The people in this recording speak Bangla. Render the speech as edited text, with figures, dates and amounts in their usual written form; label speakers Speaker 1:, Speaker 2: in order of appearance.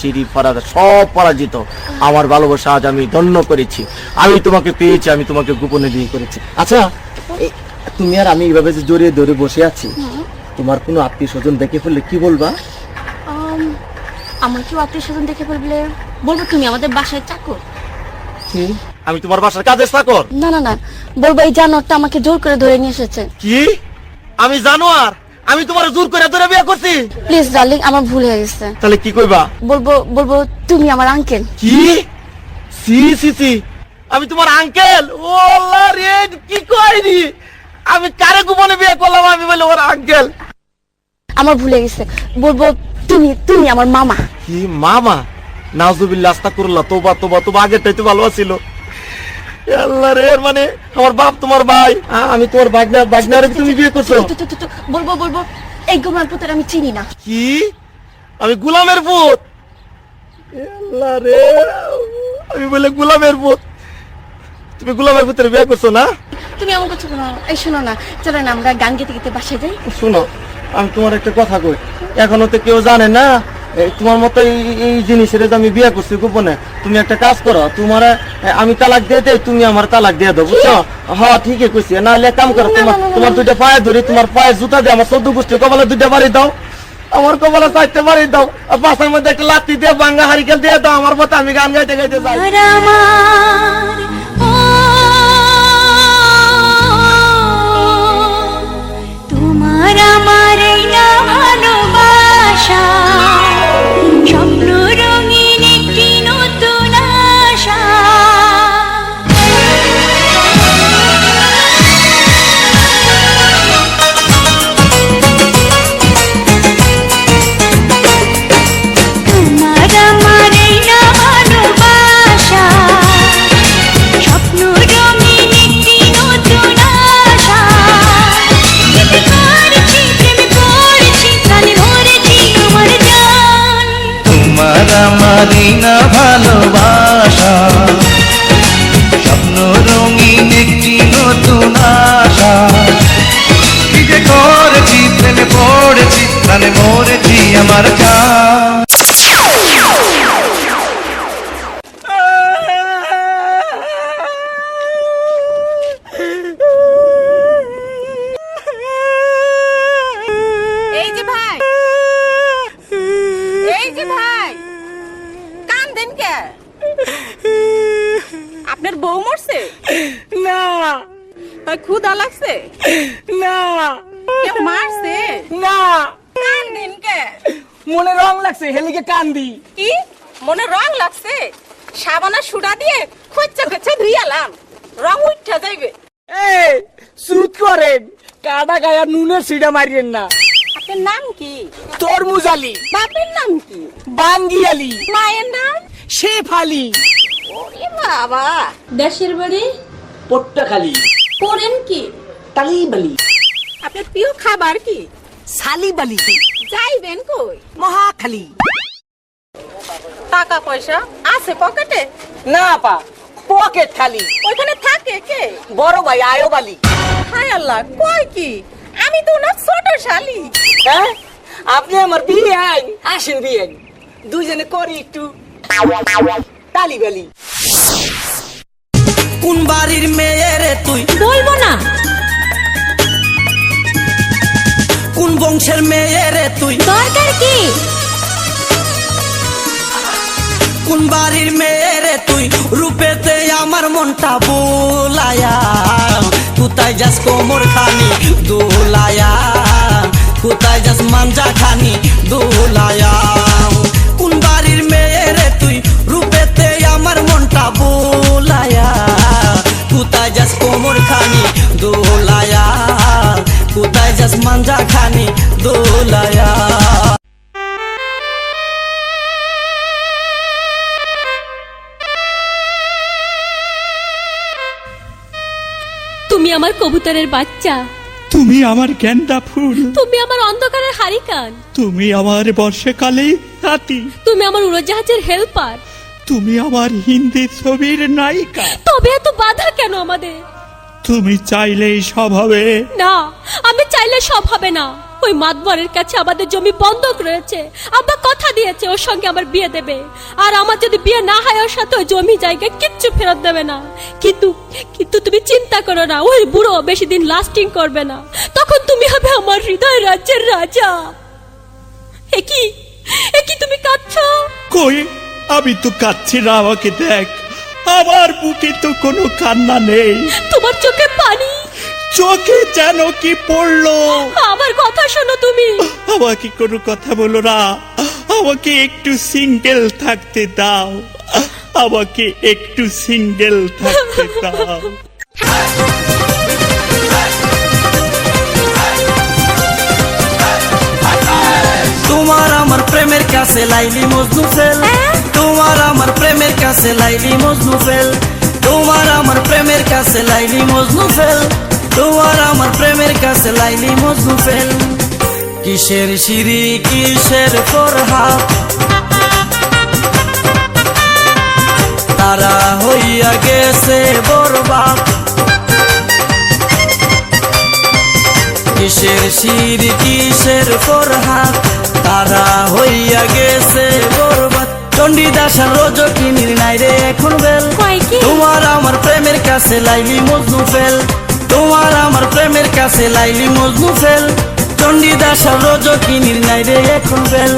Speaker 1: চিরি ফরাদা সব পরাজিত। আমার ভালোবাসা আজ আমি ধন্য করেছি। আমি তোমাকে পেয়েছি, আমি তোমাকে গোপনে বিয়ে করেছি। আচ্ছা, তুমি আর আমি এইভাবে যে জড়িয়ে ধরে বসে আছি, তোমার কোনো আত্মীয় স্বজন দেখে ফেললে কি বলবা?
Speaker 2: আমার কেউ আত্মীয় স্বজন দেখে ফেললে বলবো তুমি আমাদের বাসায় চাকর।
Speaker 1: কি? আমি তোমার বাসার কাজের চাকর?
Speaker 2: না না না, বলবো এই জানোয়ারটা আমাকে জোর করে ধরে নিয়ে এসেছে।
Speaker 1: কি? আমি জানোয়ার? আমি তোমার জোর করে ধরে বিয়ে করছি?
Speaker 2: প্লিজ ডার্লিং, আমার ভুল হয়ে গেছে।
Speaker 1: তাহলে কি কইবা?
Speaker 2: বলবো তুমি আমার আঙ্কেল।
Speaker 1: কি? সি সি সি, আমি তোমার আঙ্কেল? ও আল্লাহ রে, কি কইনি আমি? কারে গোপনে বিয়ে করলাম? আমি বলে ওর আঙ্কেল?
Speaker 2: আমার ভুল হয়ে গেছে। বলবো তুমি আমার মামা।
Speaker 1: কি মামা? নাউজুবিল্লাহ, আস্তাগফিরুল্লাহ, তওবা তওবা তওবা। আগেরটাই তো ভালো ছিল। আল্লাহ রে, মানে আমার বাপ তোমার ভাই, আমি তোমার বাগনারে তুমি বিয়ে করছো?
Speaker 2: বলবো এই গোমার পুত্র আমি চিনি না।
Speaker 1: কি? আমি গোলামের পুত? আল্লাহ রে, আমি বলে গোলামের পুত? তুমি গোলামের পুত্রের বিয়ে করছো না?
Speaker 2: তুমি আমার কথা শোনো। এই শোনো না, চলো না আমরা গান গেতে গেতে বাসায় যাই।
Speaker 1: শোনো, আমি তোমার একটা কথা কই, এখনো তো কেউ জানে না তোমার মতো এই জিনিসের যে আমি বিয়ে করছি গোপনে। তুমি একটা কাজ করো, তোমার আমি তালাক দিয়ে দেই, তুমি আমার তালাক দিয়ে দাও, বুঝছো? হ্যাঁ ঠিকই কইছি। না হলে কাম করো, তোমার দুইটা পায়ে ধরি, তোমার পায়ে জুতা দিয়ে আমার 14 গোষ্ঠী কপালে দুইটা বাড়ি দাও, আমার কপালে 4টা বাড়ি দাও, আর পাশের মধ্যে একটা লাত্তি দিয়ে ভাঙ্গা হারিকেল দিয়ে দাও আমার মতো, আমি গান গাইতে গাইতে যাই।
Speaker 3: তোমার আমার এই না ভালোবাসা, স্বপ্ন রঙিন একটি নতুন আশা। তোমার আমার এই না ভালোবাসা, স্বপ্ন রঙিন একটি নতুন আশা।
Speaker 4: তোমার আমারই না ভালোবাসা, স্বপ্ন রঙিন একটি নতুন আশা। কি যে করেছি, প্রেমে পড়েছি, প্রাণে মরেছি আমার জান।
Speaker 5: এই যে ভাই, এই যে ভাই, কান্দেন কে? আপনার বউ মরছে?
Speaker 6: না
Speaker 5: তাই ক্ষুধা লাগছে?
Speaker 6: না
Speaker 5: কেউ মারছে?
Speaker 6: না,
Speaker 5: কান্দেন কে?
Speaker 6: মনে রং লাগছে, হেলিকে কান্দি।
Speaker 5: কি মনে রং লাগছে? সাবানা সুডা দিয়ে খচ্চা খচ্চা ধুইয়ালাম, রং উঠা যাইবে।
Speaker 6: এই সুদ করেন, কাটা গায়া নুনের সিডা মারিয়েন না।
Speaker 5: আপনার নাম কি?
Speaker 6: তরমুজ আলী,
Speaker 5: বাপের নাম কি?
Speaker 6: বাঙ্গি আলী,
Speaker 5: মায়ের নাম?
Speaker 6: শেফ আলী।
Speaker 5: ওরে বাবা।
Speaker 2: দেশের বাড়ি
Speaker 6: পট্টাখালী,
Speaker 2: করেন কি?
Speaker 6: তালিবালি,
Speaker 5: আপনার প্রিয় খাবার কি?
Speaker 6: সালিবালি,
Speaker 5: যাইবেন কই?
Speaker 6: মহাখালী।
Speaker 5: টাকা পয়সা আছে পকেটে?
Speaker 6: না পা, পকেট খালি।
Speaker 5: ওইখানে থাকে কে?
Speaker 6: বড় ভাই আয়ব আলী।
Speaker 5: হায় আল্লাহ, কয় কি? আমি তো না ছোট শালি।
Speaker 6: হ্যাঁ, আপনি আমার বিয়ে আইন, আসেন বিয়ে আইন, দুইজনে করি একটু তালিবালি।
Speaker 4: কোন বাড়ির মেয়ে রে তুই?
Speaker 3: বলবো না।
Speaker 4: কোন বংশের মেয়ে রে তুই?
Speaker 3: দরকার কি?
Speaker 4: কোন বাড়ির মেয়ে রে তুই? রূপেতে আমার মনটা বোলায়া, কোথায় যাস কোমর খানি দোলায়া, কোথায় যাস মাঞ্জা খানি দোলায়া। কোন বাড়ির মেয়ে রে তুই? রূপেতে আমার মনটা বোলায়া, কোথায় যাস কোমর খানি দোলায়া, কোথায় যাস মাঞ্জা খানি দোলায়া।
Speaker 7: তুমি আমার কবুতরের বাচ্চা,
Speaker 8: তুমি আমার গেন্দা ফুল,
Speaker 7: তুমি আমার অন্ধকারের হারিকান,
Speaker 8: তুমি আমার বর্ষাকালে হাতি,
Speaker 7: তুমি আমার উড়োজাহাজের হেল্পার,
Speaker 8: তুমি আমার হিন্দি ছবির নায়িকা।
Speaker 7: তবে এত বাধা কেন আমাদের?
Speaker 8: তুমি চাইলেই সব হবে
Speaker 7: না, আমি চাইলে সব হবে না। ওই মাতবরের কাছে আমাদের জমি বন্ধক রয়েছে। আব্বা কথা দিয়েছে ওর সঙ্গে আমার বিয়ে দেবে, আর আমার যদি বিয়ে না হয় ওর সাথে ওই জমি জায়গা কিচ্ছু ফেরত দেবে না। কিন্তু কিন্তু তুমি চিন্তা করো না, ওই বুড়ো বেশি দিন লাস্টিং করবে না, তখন তুমি হবে আমার হৃদয় রাজ্যের রাজা। একি একি তুমি কাঁদছো?
Speaker 8: কই, আমি তো কাচ্ছি না, আমাকে দেখ, আমার বুকে তো কোনো কান্না নেই,
Speaker 7: তোমার চোখে পানি,
Speaker 8: চোখে যেন কি পড়লো।
Speaker 7: আমার কথা শোনো তুমি।
Speaker 8: আমাকে কোনো কথা বলো না, আমাকে একটু সিঙ্গেল থাকতে দাও, আমাকে একটু সিঙ্গেল থাকতে দাও।
Speaker 4: তোমার আমার প্রেমের কাছে লাইলি মজনু ফেল, তোমার আমার প্রেমের কাছে লাইলি মজনু ফেল, তোমার আমার প্রেমের কাছে লাইলি মজনু ফেল, তোমার আমার প্রেমের কাছে লাইলি মজনু ফেল। কিসের সিঁড়ি কিসের ফরহাদ, তারা হইয়া গেছে বরবাদ। কিসের সিঁড়ি কিসের ফরহাদ, তারা হইয়া গেছে বরবাদ। চণ্ডীদাসার রজকিনীর নাই রে এখন বেল, তোমার আমার প্রেমের কাছে লাইলি মজনু ফেল, তোমার আমার প্রেমের কাছে লাইলি মজনু ফেল। চণ্ডীদাসার রজকিনীর নাই রে এখন বেল।